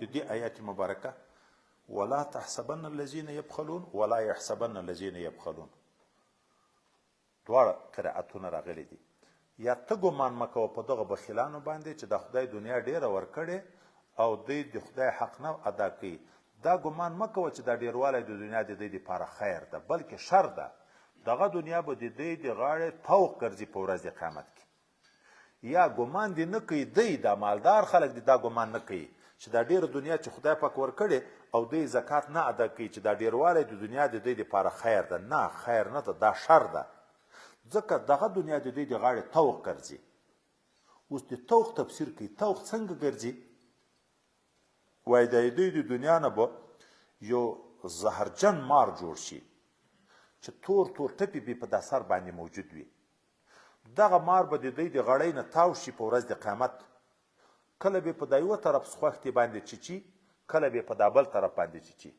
د دې آیات مبارکه ولا تحسبن الذين يبخلون ولا يحسبن الذين يبخلون دواړه قرأتونه راغلي دي. یا ته ګمان مه کوه په دغه بخیلانو باندې چې د خدای دنیا ډیره ورکړې او دوی د خدای حق نه ادا کوي. دا ګمان مه کوه چې دا ډیروالی د دنیا د دوی دپاره خیر ده بلکې شر ده. دغه دنیا به د دوی د غاړې طوق ګرځي په ورځ د قیامت کې. یا ګمان دې نه کوي دی دا مالدار خلک دي دا ګمان نه کوي چې دا ډیره دنیا چې خدای پاک ورکړې او دوی زکات نه ادا کوي چې دا ډیروالی د دنیا د دوی دپاره خیر ده. نه خیر نه ده دا شر ده ځکه دغه دنیا د دوی د غاړې طوق ګرځي. اوس د طوق تفسیر کوي طوق څنګه ګرځي وایي د دوی د دنیا نه به یو زهرجن مار جوړ شي چې تور تور ټپې به په دا سر باندې موجود وي. دغه مار به د دوی د غړۍ نه تاو شي په ورځ د قیامت. کله به په دا یوه طرف سخوښتې باندې چیچي کله به په دا بل طرف باندې چیچي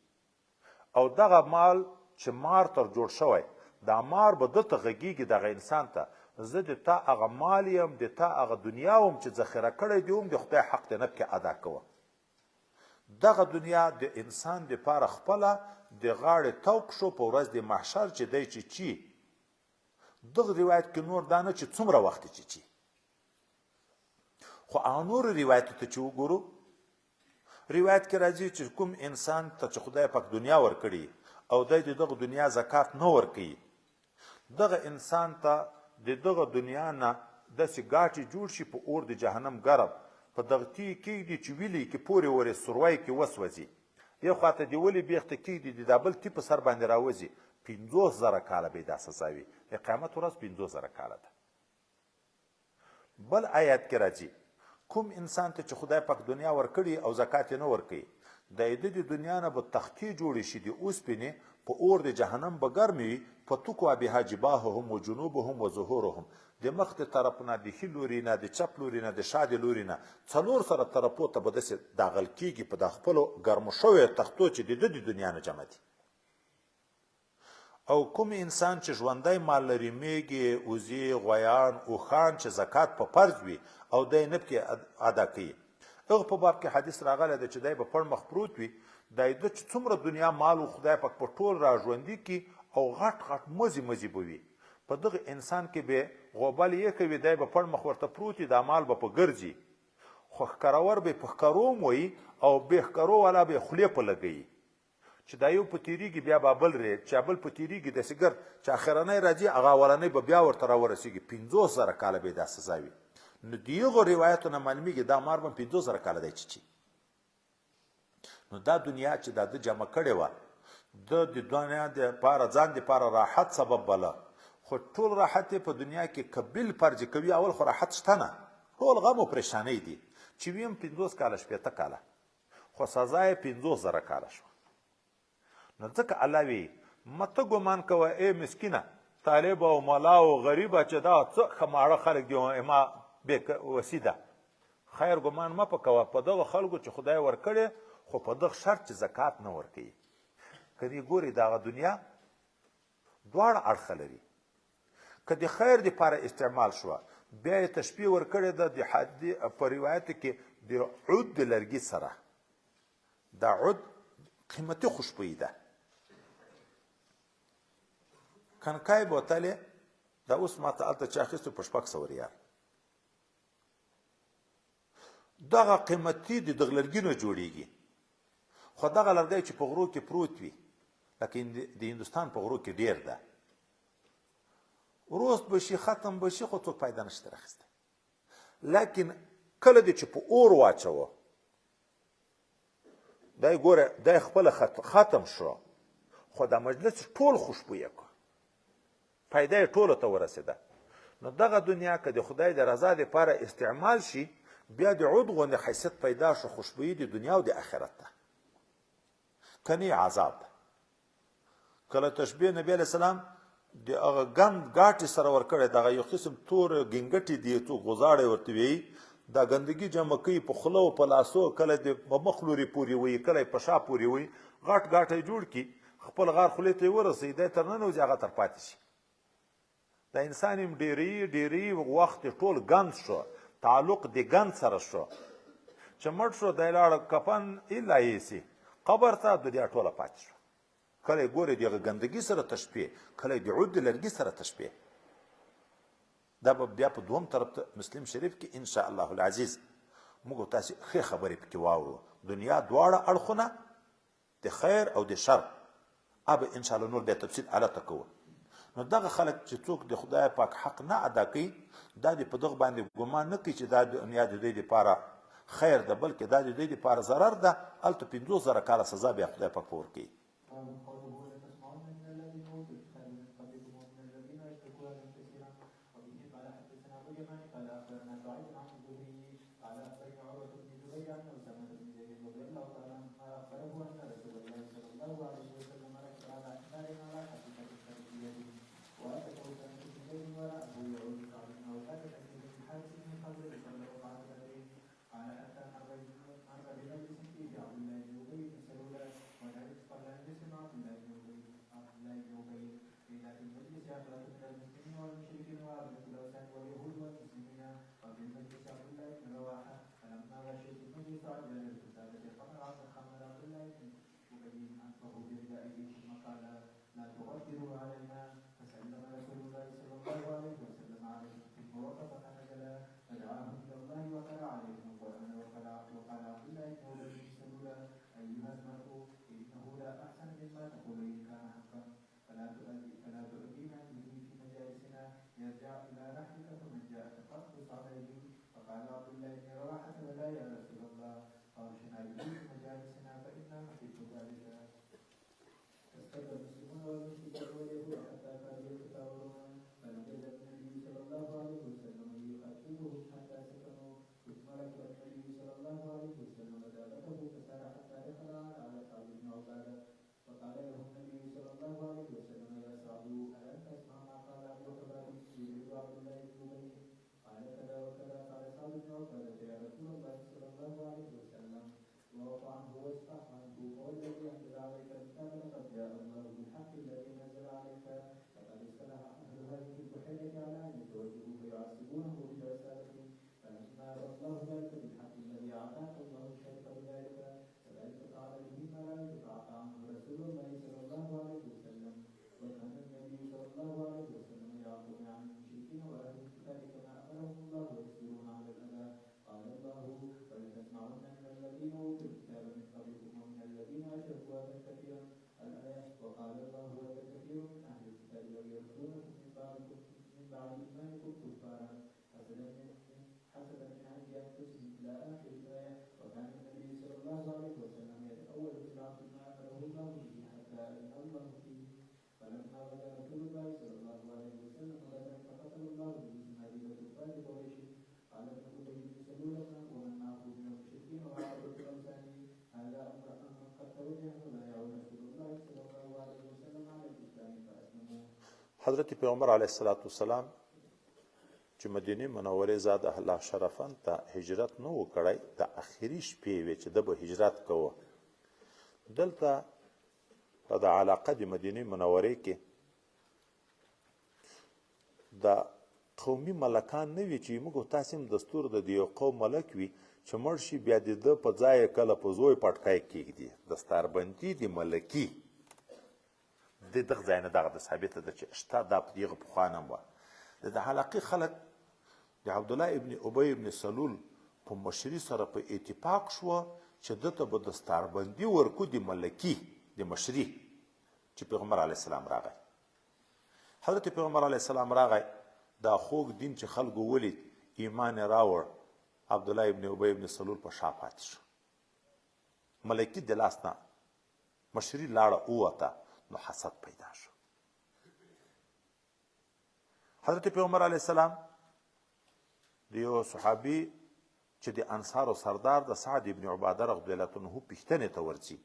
او دغه مال چې مار تر جوړ شوی دا مار به دته غږیږي دغه انسان ته زه د تا هغه مال یم د تا هغه دنیا وم چې ذخیره کړی دی وم د خدای حق د نه پکې ادا کوه. دغه دنیا د انسان دپاره خپله د غاړې طوق شو په ورځ د محشر چې دی چیچي. دغه روایت کې نور دا نه چې څومره وخت چیچي خو هغه نورو روایتو ته چې وګورو روایت کې راځي چې کوم انسان ته چې خدای پاک دنیا ورکړي او دی د دغه دنیا زکات نه ورکوي دغه انسان ته د دغه دنیا نه داسې ګاټې جوړ شي په اور د جهنم ګرم په دغه تیږې کېږدي چې ویلې کې پورې ورې سروی کې وسوځي. یو خواته د ولې بیخته کېږدي د دا بل تی په سر باندې راوځي 50,000 کاله به یې دا سزا وي. د قیامت ورځ 50,000 کاله ده. بل آیات کې راځي کوم انسان ته چې خدای پاک دنیا ورکړي او زکات یې نه ورکوي د د دنیا نه به تختې جوړې شي د اوسپنې په اور د جهنم به ګرمې وي فتکوا بها جباههم و جنوبهم و ظهورهم د مخ د طرف نه د ښي لوري نه د چپ لوري نه د شا د لوري نه څلور سره طرفو ته به داسې داغل کېږي په دا خپلو ګرمو شویو تختو چې د دنیا نه جمع دي. او کوم انسان چې ژوندی مال لري میږې وزې غویان اوښان چې زکات په فرض وي او دی نه پکې ادا کوي هغه په باب کې حدیث راغلی دی چې دی به پړ مخ پروت وي دی ده چې څومره دنیا مال و خدای پاک په ټول را ژوندي کړي او غټ غټ مزي مزي به وي په دغه انسان کې به غوبل یې کوي دی به پړ مخ ورته پروت وي دا مال به په ګرځي خو ښکرور به په ښکروم وایي او بې ښکرو والا به یې خولې په لګوي چې دا یو په تیریږي بیا به بل ری چې بل په تیریږي داسې ګرد چې اخرنی راځي هغه اولنی به بیا ورته راورسېږي 50,000 کاله به یې دا سزا وي. نو د هغو روایتو نه معلومیږي دا مار به 50,000 کاله دی چیچي. نو دا دنیا چې دا ده جمع کړې وه د دنیا دپاره ځان دپاره راحت سبب بله خو ټول راحت یې په دنیا کې که بل فرض کوي اول خو راحت شته نه ټول غم و پریشانۍ دي چې ویم 50 کاله 80 کاله خو سزا یې 50,000 کاله شوه. نو ځکه الله وی مته ګمان کوه ای مسکینه طالب او ملا او غریبه چې دا څه ښه ماړه خلک دي ما بې وسي ده خیر ګمان مه په کوه په دغه خلکو چې خدای ورکړی خو په دغه شرط چې زکات نه ورکوي. که دې ګورې دغه دنیا دواړه اړخه لري که د خیر دپاره استعمال شوه بیا یې تشبیه ورکړې ده د په روایتو کې د عود د لرګي سره. دا عود قیمتي خوشبویي ده کنکای بوتلې دا اوس ما ته هلته چې اخیستو په 600 ریال دغه قیمتي د دغه لرګي نه جوړیږي خو دغه لرګی چې په غرو کې پروت وي لکه د هندوستان په غرو کې ډیر ده وروست به شي ختم به شي خو څوک پیدا نشته راخیسته لیکن کله دې چې په اور واچوه دا ګوره دا خپله ختم شو خو دا مجلس ټول خوشبویه کړه پیدا یې ټولو ته ورسېده. نو دغه دنیا که د خدای د رضا دپاره استعمال شي بیا د عود غوندې حیثیت پیدا شو خوشبویي د دنیا او د آخرت ده کنی عذاب ده. کله تشبیه نبی علیه السلام د هغه ګند ګاټې سره ورکړی دغه یو قسم تور ګنګټې دي څو غوزاړی ورته ویي دا ګندګي جمع کوي په خوله او په لاسو کله د مخ لورې پورې وي کله یې په شا پورې وي غټ غاټ یې جوړ کړي خپل غار خولې ته یې ورسوي دی تر ننوځي هغه تر پاتې شي. د انسان یم ډېرې وخت ټول ګند شو تعلق د ګند سره شو چې مړ شو دی لاړه کفن ایله ایسي قبر ته د دې ټوله پاتې شو کله یې ګورې دغه ګندګي سره تشبیه کله یې د عود د لرګي سره تشبیه دا به بیا په دوم طرف ته مسلم شریف کې ان شاء الله العزیز موږ تاسو ښې خبرې پکې واورو دنیا دواړه اړخونه د خیر او د شر اب ان شاء الله نور بیا تفصیل الته کوو نو دغه خلک چې څوک د خدای پاک حق نه ادا کوي دا د په دغه باندې ګمان نه کوي چې دا دنیا د دوی لپاره خیر ده بلکې دا د دوی لپاره ضرر ده هلته 50,000 کاله سزا بیا خدای پاک په ورکوي حضرت پیغمبر علیه السلام چې مدینه منورې زاد الله شرفن ته هجرت نه وکړای د اخیری شپې وی چې د به هجرت کوو دلته په د علاقه د مدینه منورې کې د قومي ملکان نه وی چې موږ تاسو دستور د دیو قوم ملک وی چې مرشي بیا د په ځای کله په زوی پټکای کېږي دستاربندي د ملکی د دغه ځای نه دغه ثابته ده چې شته د دغه پخوانم و د حلقې خلک د عبد الله ابن ابي ابن سلول په مشري سره په اتفاق شو چې دته به دستاربندي ورکو د ملکی د مشري چې پیغمبر علی السلام راغی حضرت پیغمبر علی السلام راغی دا خوږ دین چې خلکو ولید ایمان راوړ عبد الله ابن ابي ابن سلول په شا پاتې شو ملکی د لاس نه مشري لاړه اوته نو حسد پیدا شو حضرت پیغمبر علیه السلام د یو صحابي چې د انصارو سردار د سعد ابن عباده رضی الله عنه پښتنې ته ورځي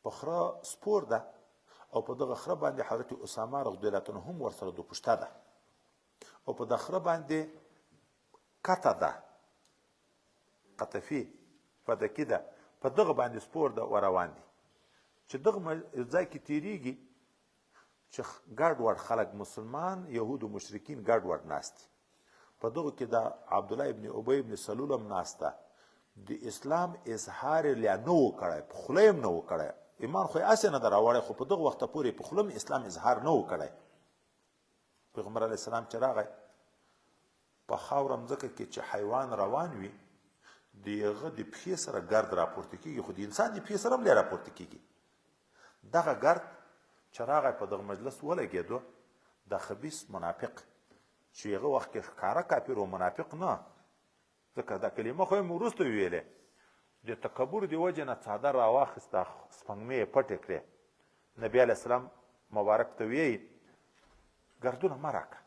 په خره سپور ده او په دغه خره باندې حضرت اسامه رضی الله عنه هم ورسره د پښته ده او په دغه خره باندې کته ده قطفي فدکی ده په دغه باندې سپور ده وروان دي چې دغه ځای کې تیریږي چې ګډ وډ خلک مسلمان يهود او مشرکین ګډ وډ ناست په دغه کې د عبد الله ابن ابي ابن سلول هم ناسته د اسلام اظهار لا نه و کړی په خوله یې نه و کړی ایمان خو یې هسې نه ده راوړی خو په دغه وخته پورې په خوله اسلام اظهار نه و کړی پیغمبر علیه السلام چې راغی په خاوره مځکه کې چې حیوان روان وي د هغه د پښې سره ګرد راپورته کېږي خو د انسان د پښې سره هم راپورته کېږي دغه ګرد چې راغی په دغه مجلس ولګېدو د خبیث منافق چې هغه وخت کې ښکاره کافر و منافق نه ځکه دا کلمه خو یې وروسته ویلې د تکبر د وجې نه څادر راواخیسته سپنګمې یې پټې کړې نبي علیه السلام مبارک ته ویې ګردونه مه راکړه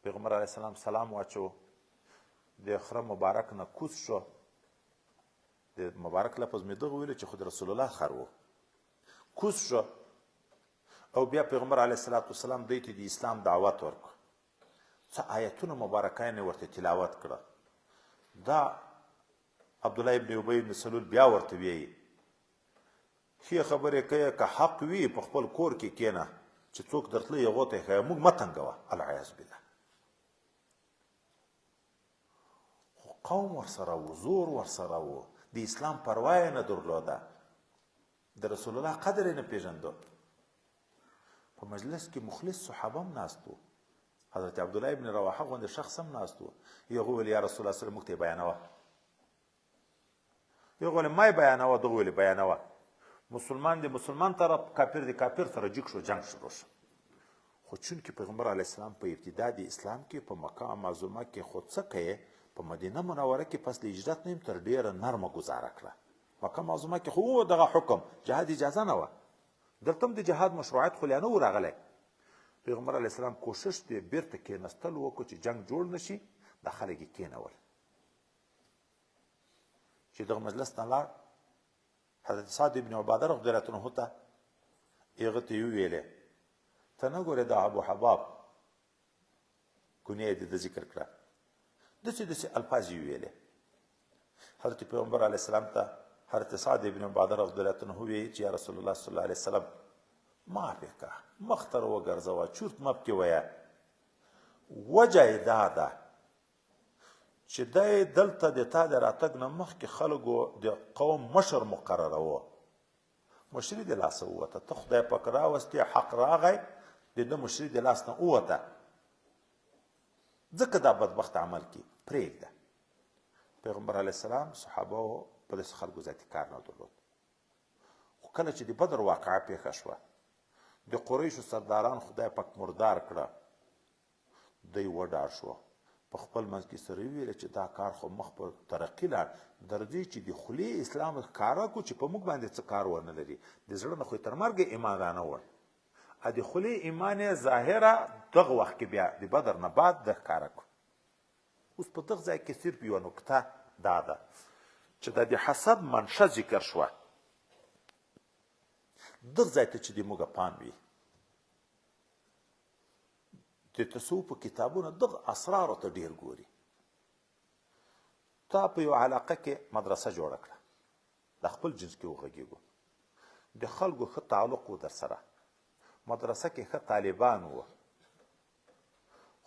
پیغمبر علیه السلام سلام واچو د خره مبارک نه کوز شو د مبارک لفظ مې دغه ویلو چې خو د رسول الله خر و کوز شو او بیا پیغمبر علیه السلام دوی ته د اسلام دعوت ورکړ څه آیتونه مبارکان یې ورته تلاوت کړه دا عبدالله ابن ابی ابن سلول بیا ورته ویي ښې خبرې کوې که حق وي په خپل کور کې کښېنه چې څوک درتله هغو ته یې ښایه موږ مه تنګوه العیاذ بالله خو قوم ورسره و زور ورسره و د اسلام پروا یې نه درلوده د رسول الله قدر یې نه پېژنده په مجلس کې مخلص صحابه هم ناست و حضرت عبدالله ابن رواحه غوندې شخص هم ناست و هغه ویل یا رسول الله سره موږ ته یې بیانوه هغه ویل ما یې بیانوه دغه ویل بیانوه مسلمان د مسلمان طرف کافر د کافر سره جګ شو جنګ شروع شو خو چونکې پیغمبر علیه السلام په ابتدا د اسلام کې په مکه معظومه کې خو څه کوې په مدینه منوره کې پس د هجرت نه تر ډېره نرمه ګزاره کړه مکه معظومه کې خو دغه حکم جهاد اجازه نه وه دلته هم د جهاد مشروعیت خو لا نه و راغلی پیغمبر علیه السلام کوشش دی بیرته کېنستل وکړو چې جنګ جوړ نه شي دا خلک یې کېنول چې دغه مجلس نه لاړ حضرت سعد ابن عباده رضی الله عنه ته هغه ته یې وویلې ته نه ګورې دا ابو حباب کنیه یې د ذکر کړه داسې داسې الفاظ یې وویلې حضرت پیغمبر علیه السلام ته حضرت سعد ابن عباده رضی الله عنه وویل چې یا رسول الله صلی الله علیه وسلم معافې کړه مخ ته وګرځوه چورت مه پکې ویه وجه یې دا ده چې دی دلته د تا د راتګ نه مخکې خلکو د قوم مشر مقرروه مشري د لاسه ووته ته خدای پاک راوستې حق راغی د ده مشري د لاس نه ووته ځکه دا بدبخت عمل کې پرېږده پیغمبر علیه السلام صحابه په داسې خلکو ذاتي کار نه درلود خو کله چې د بدر واقعه پیښه شوه د قریشو سرداران خدای پاک مردار کړه دی وډار شو په خپل منځ کې سره ویل چې دا کار خو مخ په ترقي لاړ در دې چې د خولې اسلام ښکاره کړو چې په موږ باندې څه کار ونه لري د زړه نه خو یې تر مرګه ایمان رانه وړ د خولې ایمان یې ظاهره دغه وخت کې بیا د بدر نه بعد د ښکاره کړو اوس په دغه ځای کې صرف یوه نکته دا ده چې د حسد منشه ذکر شوه دغه ځای ته چې د موږ پام وي د تصوف په کتابونو دغه اسرارو ته ډېر ګوري تا په یو علاقه کې مدرسه جوړه کړه د خپل جنس کې وغږېږو د خلکو ښه تعلق و در سره مدرسه کې ښه طالبان و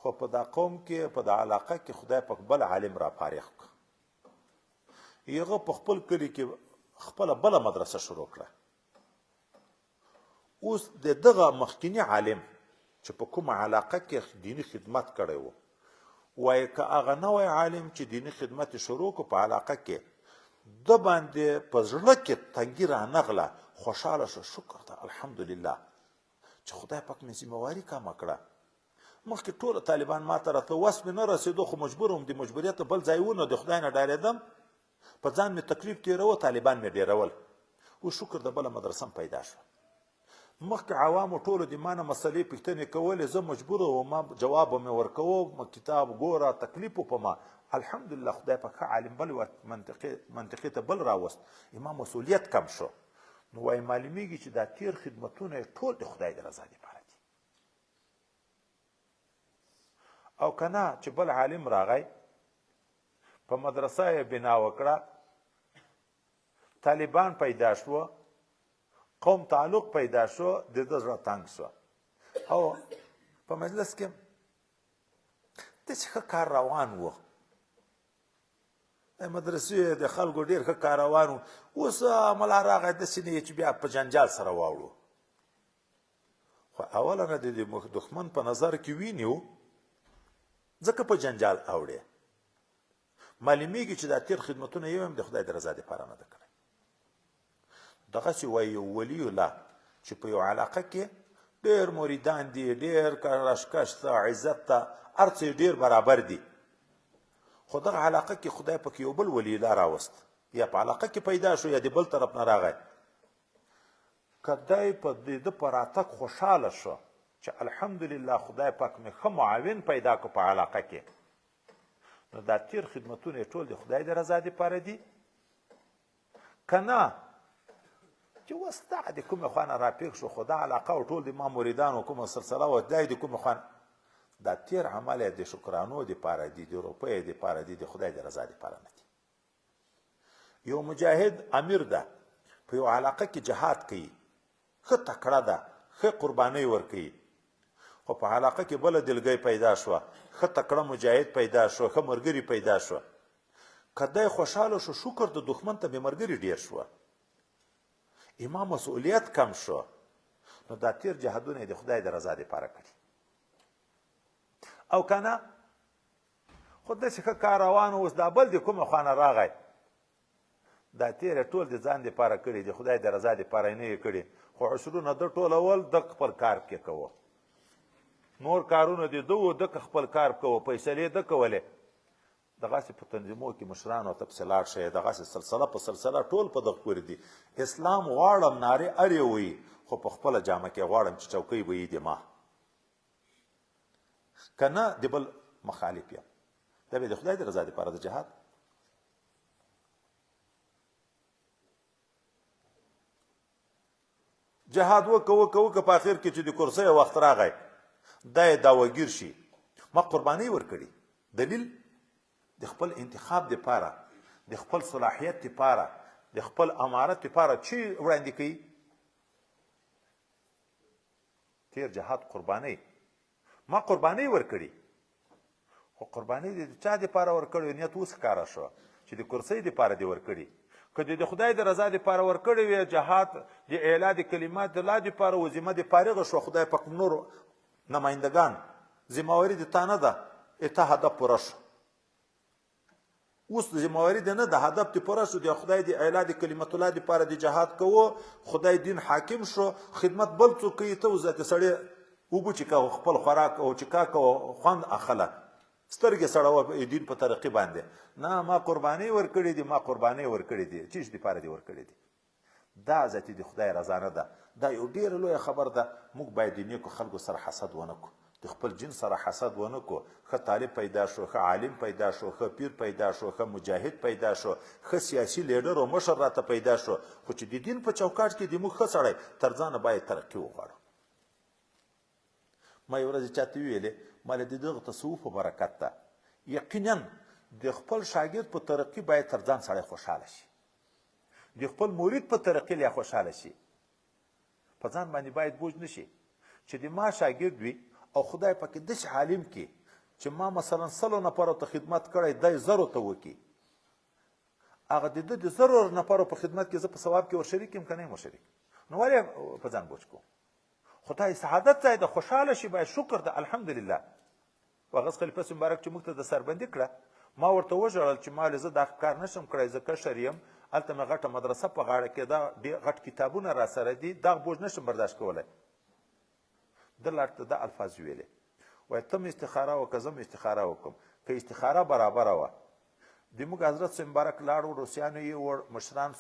خو په دا قوم کې په دا علاقه کې خدای پاک بل عالم را فارغ کړ هغه په خپل کلي کې خپله بله مدرسه شروع کړه اوس د دغه مخکینی عالم چې په کومه علاقه کې دینی خدمت کړی و وایي که هغه نوی عالم چې دینی خدمت یې شروع کړو په علاقه کې ده باندې په زړه کې تنګي رانغله خوشحاله شو شکر ده الحمدلله چې خدای پاک مې ذمهواري کمه کړه مخکې ټوله طالبان ما ته راتله وس مې نه رسېدو خو مجبور وم د مجبوریت بل ځای ونه د خدای نه ډارېدم په ځان مې تکلیف تېروه طالبان مې ډېرول اوس شکر د بله مدرسه هم پیدا شوه مخکې عوامو ټولو د ما نه مسلې پوښتنې کولې زه مجبوره وم جواب به مې ورکوه کتاب ګوره تکلیف په ما الحمدلله خدای پاک ښه عالم بل منطقې ته بل راوست ما مسؤلیت کم شو نو وایي معلومیږي چې دا تیر خدمتونه یې ټول د خدای د رضا دپاره دي او که نه چې بل عالم راغی په مدرسه یې بنا وکړه طالبان پیدا شوه قوم تعلق پیدا شو د ده زړه تنګ شو او په مجلس کې داسې ښه کار روان و مدرسې د خلکو ډېر ښه کاروان و. اوس ملا راغی داسې نه چې بیا په جنجال سره واوړو. خو اوله نه د دښمن په نظر کې وینیو ځکه په جنجال اوړې. معلومیږي چې دا تېر خدمتونه یو هم د خدای د رضا دپاره نه ده کړی. دغسې وایي یو ولي الله چې په یو علاقه کې ډېر مریدان دي، ډېر کشکش ته عزت ته هر څه ډېر برابر دي، خو دغه علاقه کې خدای پکې یو بل ولی الله راوست، یا په علاقه کې پیدا شو یا د بل طرف نه راغی. که دی په د په راتګ خوشحاله شو چې الحمدلله خدای پاک مې ښه معاون پیدا کړو په علاقه کې، نو دا تیر خدمتونه یې ټول د خدای د رضا دپاره دي. که نه چې اوس دغه د کومې خوا نه راپېښ شو، خو دا علاقه او ټول د ما مریدانو کومه سلسله وه، دا یې د کومې خوا دا تیر عمل یې د شکرانو دپاره دي، د روپیو دپاره دي، د خدای د رضا دپاره نه دي. یو مجاهد امیر ده، په یو علاقه کې جهاد کوي، ښه تکړه ده، ښه قربانۍ ورکوي، خو په علاقه کې بله دلګۍ پیدا شوه، ښه تکړه مجاهد پیدا شو، ښه ملګري پیدا شوه. که دی خوشحاله شو، شکر د دښمن ته بې ملګري ډېر شوه، اما مسؤلیت کم شو، نو دا تیر جهادونه یې د خدای د رضا دپاره کړي. او که نه خو داسې ښه کار روان و، اوس دا بل د کومه خوا نه راغی، دا تیر یې ټول د ځان دپاره کړي، د خدای د رضا دپاره یې نه یې کړي، خو عشرونه ده ټولول، دک خپل کار کې کوه، نور کارونه د ده و، دک خپل کار کوه، فیصلې ده کولې. دغسې په تنظیمو کې مشرانو ته پسې لاړ شئ، دغسې سلسله په سلسله ټول په دغه پورې دي. اسلام غواړم نارې ارې وایي، خو په خپله جامه کې غواړم چې چوکۍ به یې د ما، که نه د بل مخالف یم. دا به د خدای د رضا دپاره د جهاد. جهاد وکه په اخر کې چې د کرسۍ وخت راغی، دا یې دعوګیر شي، ما قربانۍ ورکړي. دلیل د خپل انتخاب دپاره، د خپل صلاحیت دپاره، د خپل امارت دپاره چې وړاندې کوي. تیر جهاد قربانۍ، ما قربانۍ ورکړي، خو قربانۍ د چا دپاره ورکړې؟ نیت اوس ښکاره شو چې د کرسۍ دپاره دې ورکړي. که د خدای د رضا دپاره ورکړې وي، جهاد د اعلا د کلمات د الله دپاره وظیفه دې فارغه شوه، خدای پاک نورو نمایندګان ذمهواري د تا نه ده، تا هدف پوره شو. اوس ذمهواري د نه د هدف دې پوره شو، د خدای د اعلا د کلمت الله دپاره د جهاد کوو، خدای دین حاکم شو، خدمت بل څوک کوي، ته اوس د سړی اوبه چکه، خپل خوراک او چکا کوه، خوند اخله، سترګې سړوه دین په ترقي باندې. نه، ما قربانۍ ورکړې دي، ما قربانۍ ورکړې دي، چیش دپاره دې ورکړې دي. دا ذاتي د خدای رضا نه ده. دا یو ډېره لویه خبر ده. موږ باید د نیکو خلکو سره حسد ونه کړو، د خپل جن سره حسد ونه کړو. ښه طالب پیدا شو، ښه عالم پیدا شو، ښه پیر پیدا شو، ښه مجاهد پیدا شو، ښه سیاسي لیډر او مشر راته پیدا شو، خو چې د دین په چوکاټ کې د موږ ښه سړی تر ځانه باید ترقي وغواړو. ما یو ورځ چاته ویلې، ما له دغه تصوف په برکت ده یقینا د خپل شاګرد په ترقي باید تر ځان سړی خوشحاله شي، د خپل مرید په ترقي لا خوشحاله شي، په ځان باندې باید بوج نشي چې د ما شاګرد وي او خدای پاک داسې عالم کې چې ما مثلا 100 نفرو ته خدمت کړی، دی 0 ته وکړي، هغه د ده د 0 نفرو په خدمت کې زه په ثواب کې ورشریک یم که نه یم ورشریک، نو ولې په ځان بوج کوم؟ خدای سعادت ځای د خوشحاله شي، باید شکر ده الحمدلله. واغس خلیفه مبارک چې موږ ته د سربندي کړه، ما ورته وژړل چې ما زه دا کار نشم کړی، زه کشر یم، هلته مې غټه مدرسه په غاړه کې ده، ډېر غټ کتابونه را سره دي، دغه بوج نشم برداشت کولی. ده لاته دا الفاظ ویلې، وایي ته مې استخاره وکړه، زه مې استخاره وکړم، که استخاره برابره وه، د موږ حضرت مبارک لاړو، روسیانو یې وړ، مشران